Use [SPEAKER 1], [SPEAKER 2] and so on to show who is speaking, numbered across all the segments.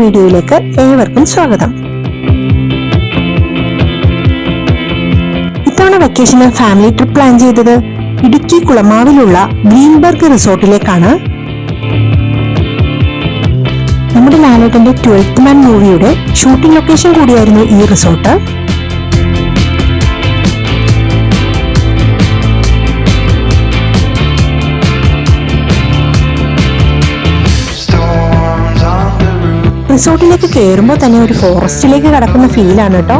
[SPEAKER 1] വീഡിയോയിലേക്ക് ഏവർക്കും സ്വാഗതം. ഇത്തവണ വെക്കേഷന് ഫാമിലി ട്രിപ്പ് പ്ലാൻ ചെയ്തത് ഇടുക്കി കുളമാവിലുള്ള ഗ്രീൻബർഗ് റിസോർട്ടിലേക്കാണ്. നമ്മുടെ ലാലേട്ടന്റെ 12th മാൻ മൂവിയുടെ ഷൂട്ടിംഗ് ലൊക്കേഷൻ കൂടിയായിരുന്നു ഈ റിസോർട്ട്. റിസോർട്ടിലേക്ക് കയറുമ്പോൾ തന്നെ ഒരു ഫോറസ്റ്റിലേക്ക് കടക്കുന്ന ഫീലാണ് കേട്ടോ.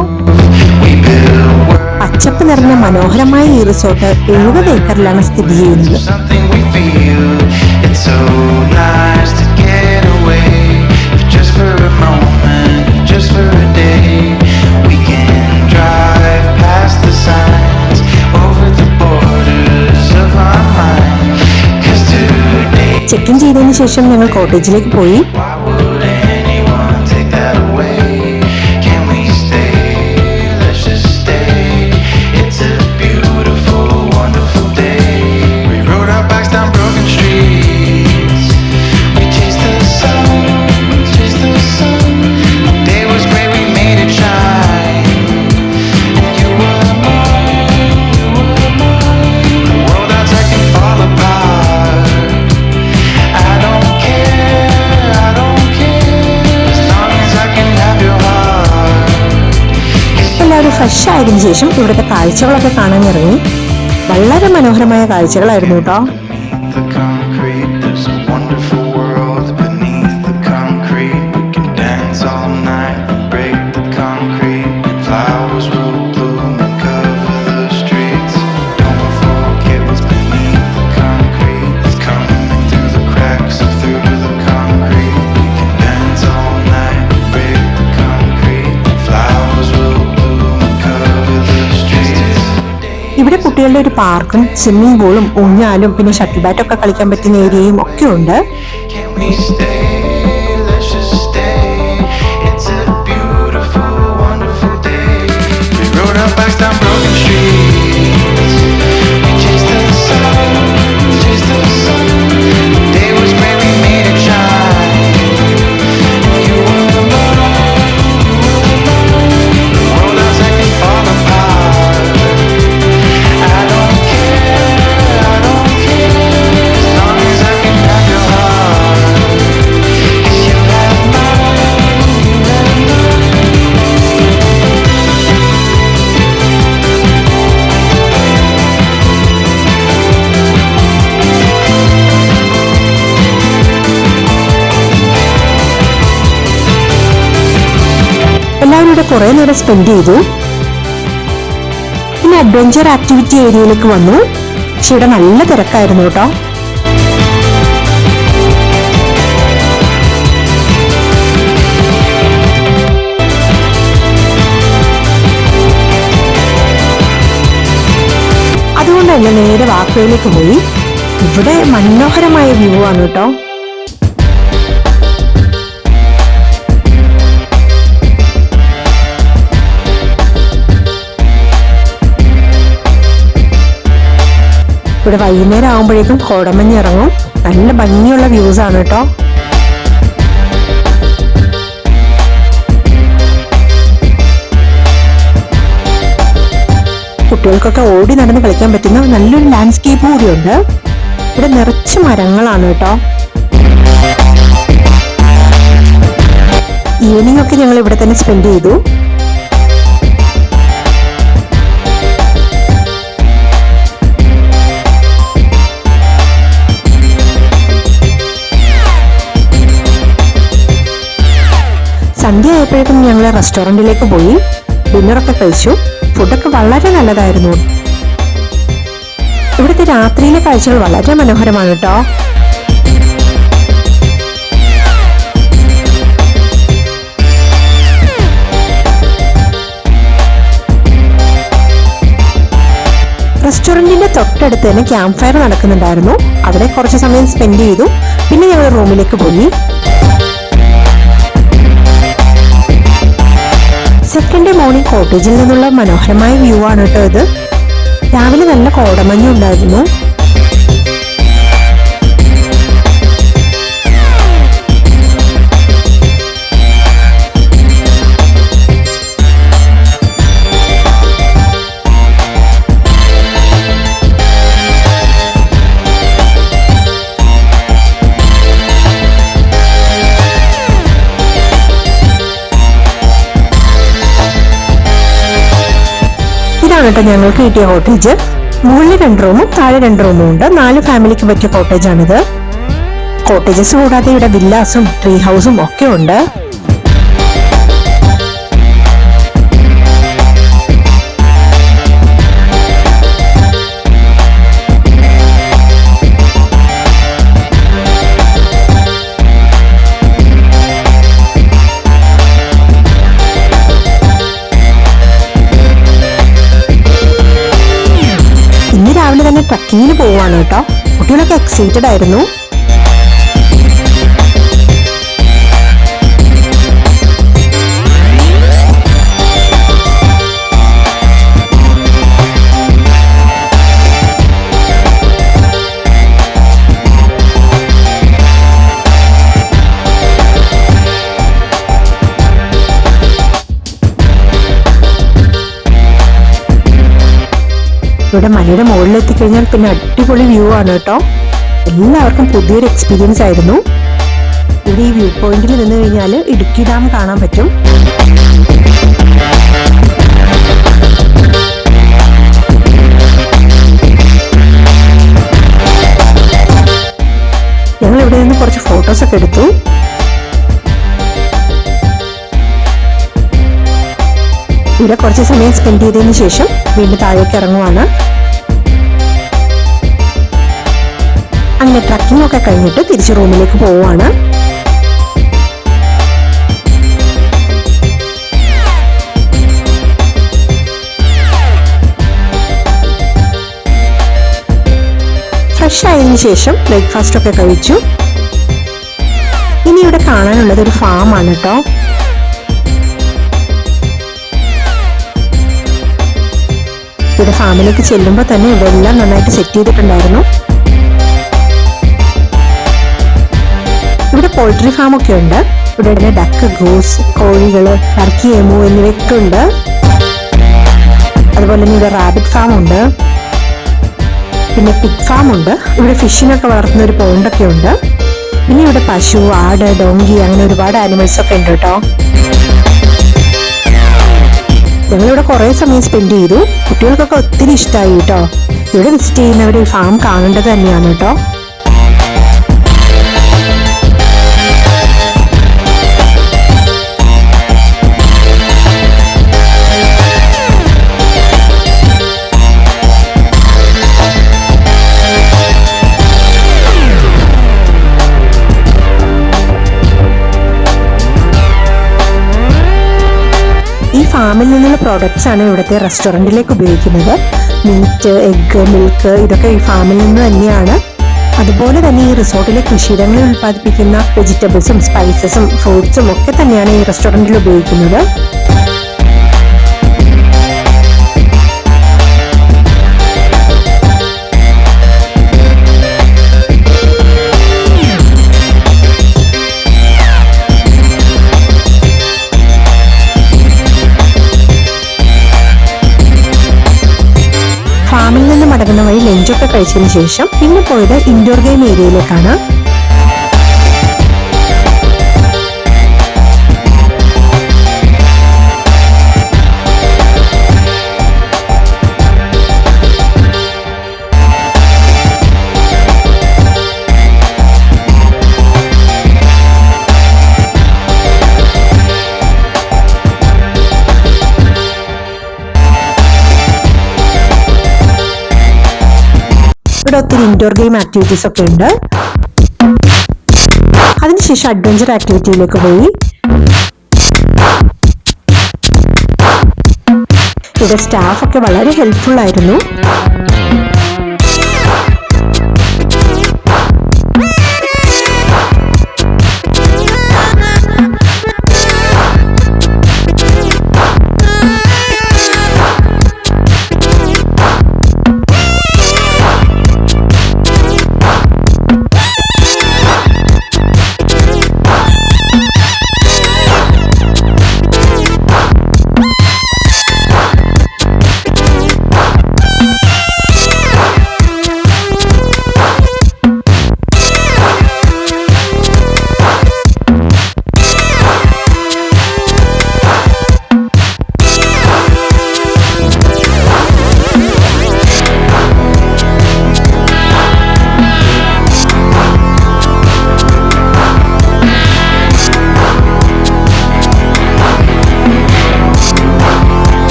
[SPEAKER 1] പച്ചപ്പ് നിറഞ്ഞ മനോഹരമായ ഈ റിസോർട്ട് 70 ഏക്കറിലാണ് സ്ഥിതി ചെയ്യുന്നത്. ചെക്ക് ഇൻ ചെയ്തതിനു ശേഷം ഞങ്ങൾ കോട്ടേജിലേക്ക് പോയി. ഫ്രഷ് ആയതിനു ശേഷം ഇവിടുത്തെ കാഴ്ചകളൊക്കെ കാണാൻ ഇറങ്ങി. വളരെ മനോഹരമായ കാഴ്ചകളായിരുന്നു കേട്ടോ. ഇവിടെ കുട്ടികളുടെ ഒരു പാർക്കും സ്വിമ്മിംഗ് പൂളും ഊഞ്ഞാലും പിന്നെ ഷട്ടിൽ ബാറ്റ് ഒക്കെ കളിക്കാൻ പറ്റുന്ന ഏരിയയും ഒക്കെ ഉണ്ട്. എല്ലാവരും ഇവിടെ കുറെ നേരം സ്പെൻഡ് ചെയ്തു. പിന്നെ അഡ്വഞ്ചർ ആക്ടിവിറ്റി ഏരിയയിലേക്ക് വന്നു. പക്ഷെ ഇവിടെ നല്ല തിരക്കായിരുന്നു കേട്ടോ. അതുകൊണ്ട് തന്നെ നേരെ വാക്കയിലേക്ക് പോയി. ഇവിടെ മനോഹരമായ വ്യൂ ആണ് കേട്ടോ. ഇവിടെ വൈകുന്നേരം ആകുമ്പോഴേക്കും കോടമഞ്ഞ് ഇറങ്ങും. നല്ല ഭംഗിയുള്ള വ്യൂസ് ആണ് കേട്ടോ. കുട്ടികൾക്കൊക്കെ ഓടി നടന്ന് കളിക്കാൻ പറ്റുന്ന നല്ലൊരു ലാൻഡ്സ്കേപ്പ് കൂടിയുണ്ട്. ഇവിടെ നിറച്ച് മരങ്ങളാണ് കേട്ടോ. ഈവനിങ് ഒക്കെ ഞങ്ങൾ ഇവിടെ തന്നെ സ്പെൻഡ് ചെയ്തു. സന്ധ്യ ആയപ്പോഴേക്കും ഞങ്ങൾ റെസ്റ്റോറൻറ്റിലേക്ക് പോയി. ഡിന്നറൊക്കെ കഴിച്ചു. ഫുഡൊക്കെ വളരെ നല്ലതായിരുന്നു. ഇവിടുത്തെ രാത്രിയിലെ കാഴ്ചകൾ വളരെ മനോഹരമാണ് കേട്ടോ. റെസ്റ്റോറൻറ്റിന്റെ തൊട്ടടുത്ത് തന്നെ ക്യാമ്പ് ഫയർ നടക്കുന്നുണ്ടായിരുന്നു. അവിടെ കുറച്ച് സമയം സ്പെൻഡ് ചെയ്തു. പിന്നെ ഞങ്ങൾ റൂമിലേക്ക് പോയി. സെക്കൻഡ് മോർണിംഗ് കോട്ടേജിൽ നിന്നുള്ള മനോഹരമായ വ്യൂ ആണ് കേട്ടോ ഇത്. രാവിലെ നല്ല കോടമഞ്ഞുണ്ടായിരുന്നു. ഇതാണ് കേട്ടോ ഞങ്ങൾക്ക് കിട്ടിയ കോട്ടേജ്. മുകളിൽ 2 റൂമും താഴെ 2 റൂമും ഉണ്ട്. 4 ഫാമിലിക്ക് പറ്റിയ കോട്ടേജ് ആണിത്. കോട്ടേജസ് കൂടാതെ ഇവിടെ വില്ലാസും ട്രീ ഹൗസും ഒക്കെ ഉണ്ട്. രാവിലെ തന്നെ ട്രക്കിങ്ങിന് പോവാണ് കേട്ടോ. കുട്ടികളൊക്കെ എക്സൈറ്റഡ് ആയിരുന്നു. ഇവിടെ മലയുടെ മുകളിൽ എത്തിക്കഴിഞ്ഞാൽ പിന്നെ അടിപൊളി വ്യൂ ആണ് കേട്ടോ. എല്ലാവർക്കും പുതിയൊരു എക്സ്പീരിയൻസ് ആയിരുന്നു. ഇവിടെ ഈ വ്യൂ പോയിന്റിൽ നിന്ന് കഴിഞ്ഞാൽ ഇടുക്കി ഡാം കാണാൻ പറ്റും. ഞങ്ങൾ ഇവിടെ നിന്ന് കുറച്ച് ഫോട്ടോസ് ഒക്കെ എടുത്തു. ഇവിടെ കുറച്ച് സമയം സ്പെൻഡ് ചെയ്തതിന് ശേഷം വീണ്ടും താഴേക്ക് ഇറങ്ങുവാണ്. അങ്ങനെ ട്രക്കിംഗ് ഒക്കെ കഴിഞ്ഞിട്ട് തിരിച്ച് റൂമിലേക്ക് പോവുകയാണ്. ഫ്രഷ് ആയതിനു ശേഷം ബ്രേക്ക്ഫാസ്റ്റ് ഒക്കെ കഴിച്ചു. ഇനി ഇവിടെ കാണാനുള്ളത് ഒരു ഫാം ആണ് കേട്ടോ. ഇവിടെ ഫാമിലേക്ക് ചെല്ലുമ്പോൾ തന്നെ ഇവിടെ എല്ലാം നന്നായിട്ട് സെറ്റ് ചെയ്തിട്ടുണ്ടായിരുന്നു. ഇവിടെ പോൾട്രി ഫാം ഒക്കെ ഉണ്ട്. ഇവിടെ ഡക്ക്, ഗൂസ്, കോഴികള്, ടർക്കി, എമു എന്നിവയൊക്കെ ഉണ്ട്. അതുപോലെ തന്നെ ഇവിടെ റാബിറ്റ് ഫാം ഉണ്ട്. പിന്നെ പിഗ് ഫാം ഉണ്ട്. ഇവിടെ ഫിഷിനൊക്കെ വളർത്തുന്ന ഒരു പോണ്ടൊക്കെ ഉണ്ട്. പിന്നെ ഇവിടെ പശു, ആട്, ഡോങ്കി അങ്ങനെ ഒരുപാട് ആനിമൽസ് ഒക്കെ ഉണ്ട് കേട്ടോ. ഞങ്ങളിവിടെ കുറെ സമയം സ്പെൻഡ് ചെയ്തു. കുട്ടികൾക്കൊക്കെ ഒത്തിരി ഇഷ്ടമായി കേട്ടോ. ഇവിടെ വിസിറ്റ് ചെയ്യുന്നവർ ഈ ഫാം കാണേണ്ടത് തന്നെയാണ് കേട്ടോ. ഫാമിൽ നിന്നുള്ള പ്രോഡക്ട്സ് ആണ് ഇവിടുത്തെ റെസ്റ്റോറൻറ്റിലേക്ക് ഉപയോഗിക്കുന്നത്. മീറ്റ്, എഗ്ഗ്, മിൽക്ക് ഇതൊക്കെ ഈ ഫാമിൽ നിന്ന് തന്നെയാണ്. അതുപോലെ തന്നെ ഈ റിസോർട്ടിലെ കൃഷിയിടങ്ങളിൽ ഉൽപ്പാദിപ്പിക്കുന്ന വെജിറ്റബിൾസും സ്പൈസസും ഫ്രൂട്ട്സും ഒക്കെ തന്നെയാണ് ഈ റെസ്റ്റോറൻറ്റിൽ ഉപയോഗിക്കുന്നത്. ഫാമിൽ നിന്ന് മടങ്ങുന്ന വഴി ലഞ്ചൊക്കെ കഴിച്ചതിന് ശേഷം പിന്നെ പോയത് ഇൻഡോർ ഗെയിം ഏരിയയിലേക്കാണ്. ഇവിടെ ഒത്തിരി ഇൻഡോർ ഗെയിം ആക്ടിവിറ്റീസ് ഒക്കെ ഉണ്ട്. അതിനുശേഷം അഡ്വഞ്ചർ ആക്ടിവിറ്റിയിലേക്ക് പോയി. ഇവിടെ സ്റ്റാഫ് ഒക്കെ വളരെ ഹെൽപ്ഫുൾ ആയിരുന്നു.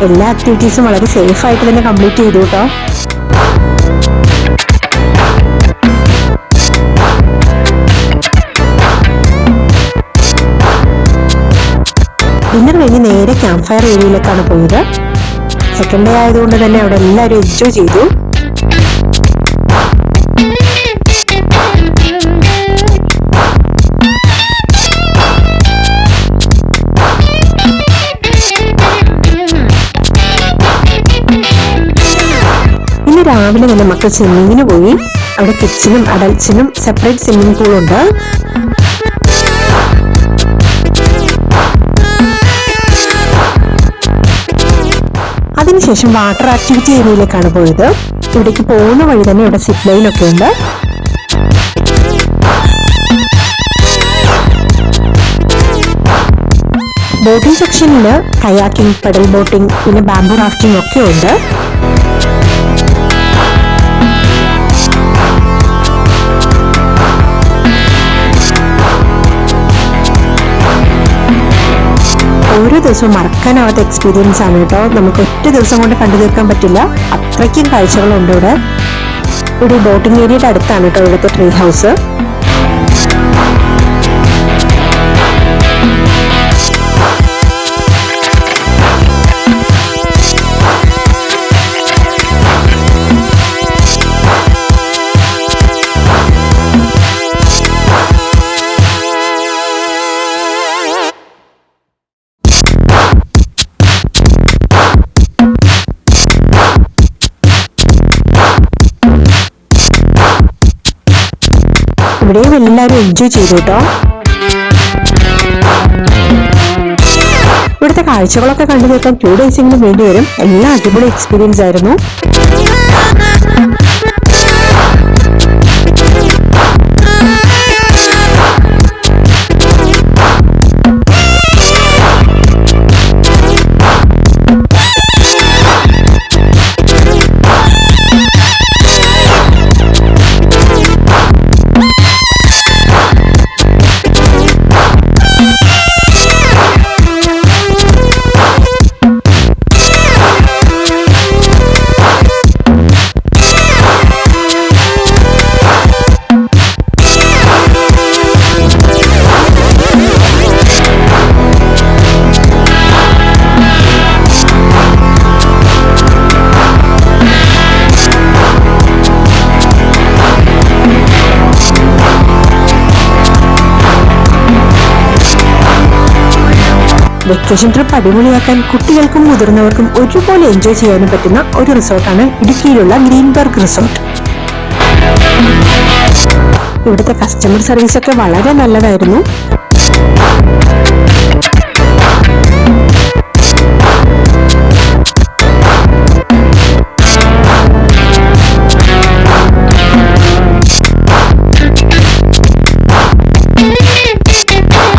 [SPEAKER 1] എല്ലാ ആക്ടിവിറ്റീസും വളരെ സേഫ് ആയിട്ട് തന്നെ കംപ്ലീറ്റ് ചെയ്തു കേട്ടോ. ഡിന്നർ കഴിഞ്ഞ് നേരെ ക്യാമ്പ് ഫയർ ഏരിയയിലേക്കാണ് പോയത്. സെക്കൻഡ് ഡേ ആയതുകൊണ്ട് തന്നെ അവിടെ എല്ലാവരും എൻജോയ് ചെയ്തു. ഇന്ന് രാവിലെ തന്നെ മക്കൾ സ്വിമ്മിങ്ങിന് പോയി. അവിടെ കിഡ്സിനും അഡൽട്സിനും സെപ്പറേറ്റ് സ്വിമ്മിംഗ് പൂൾ ഉണ്ട്. അതിനുശേഷം വാട്ടർ ആക്ടിവിറ്റി ഏരിയയിലേക്കാണ് പോയത്. ഇവിടേക്ക് പോകുന്ന വഴി തന്നെ ഇവിടെ സിപ്പ് ലൈൻ ഒക്കെ ഉണ്ട്. ബോട്ടിംഗ് സെക്ഷനിൽ കയാക്കിംഗ്, പെഡൽ ബോട്ടിംഗ്, പിന്നെ ബാംബു റാഫ്റ്റിംഗ് ഒക്കെ ഉണ്ട്. ഓരോ ദിവസവും മറക്കാനാവാത്ത എക്സ്പീരിയൻസ് ആണ് കേട്ടോ. നമുക്ക് ഒറ്റ ദിവസം കൊണ്ട് കണ്ടു തീർക്കാൻ പറ്റില്ല, അത്രയ്ക്കും കാഴ്ചകളുണ്ട് ഇവിടെ. ഇവിടെ ബോട്ടിംഗ് ഏരിയയുടെ അടുത്താണ് കേട്ടോ ഇവിടുത്തെ ട്രീ ഹൗസ്. ഇവിടെയും എല്ലാവരും എൻജോയ് ചെയ്തു കേട്ടോ. ഇവിടുത്തെ കാഴ്ചകളൊക്കെ കണ്ടു തീർക്കാൻ 2 ഡേയ്സെങ്കിലും വേണ്ടി വരും. എല്ലാം അടിപൊളി എക്സ്പീരിയൻസ് ആയിരുന്നു. വെക്കേഷൻ ട്രിപ്പ് അടിപൊളിയാക്കാൻ കുട്ടികൾക്കും മുതിർന്നവർക്കും ഒരുപോലെ എൻജോയ് ചെയ്യാനും പറ്റുന്ന ഒരു റിസോർട്ടാണ് ഇടുക്കിയിലുള്ള ഗ്രീൻബർഗ് റിസോർട്ട്. ഇവിടുത്തെ കസ്റ്റമർ സർവീസ് ഒക്കെ വളരെ നല്ലതായിരുന്നു.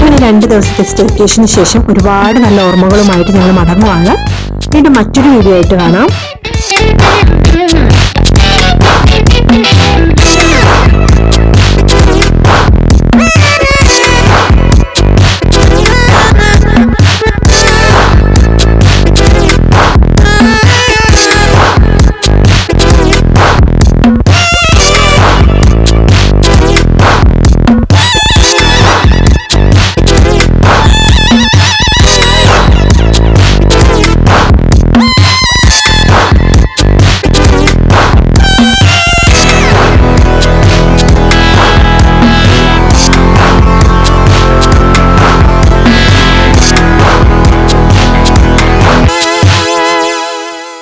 [SPEAKER 1] അങ്ങനെ 2 ദിവസത്തെ സ്റ്റേക്കേഷന് ശേഷം ഒരുപാട് നല്ല ഓർമ്മകളുമായിട്ട് ഞങ്ങൾ മടങ്ങുവാണ്. വീണ്ടും മറ്റൊരു വീഡിയോ ആയിട്ട് കാണാം.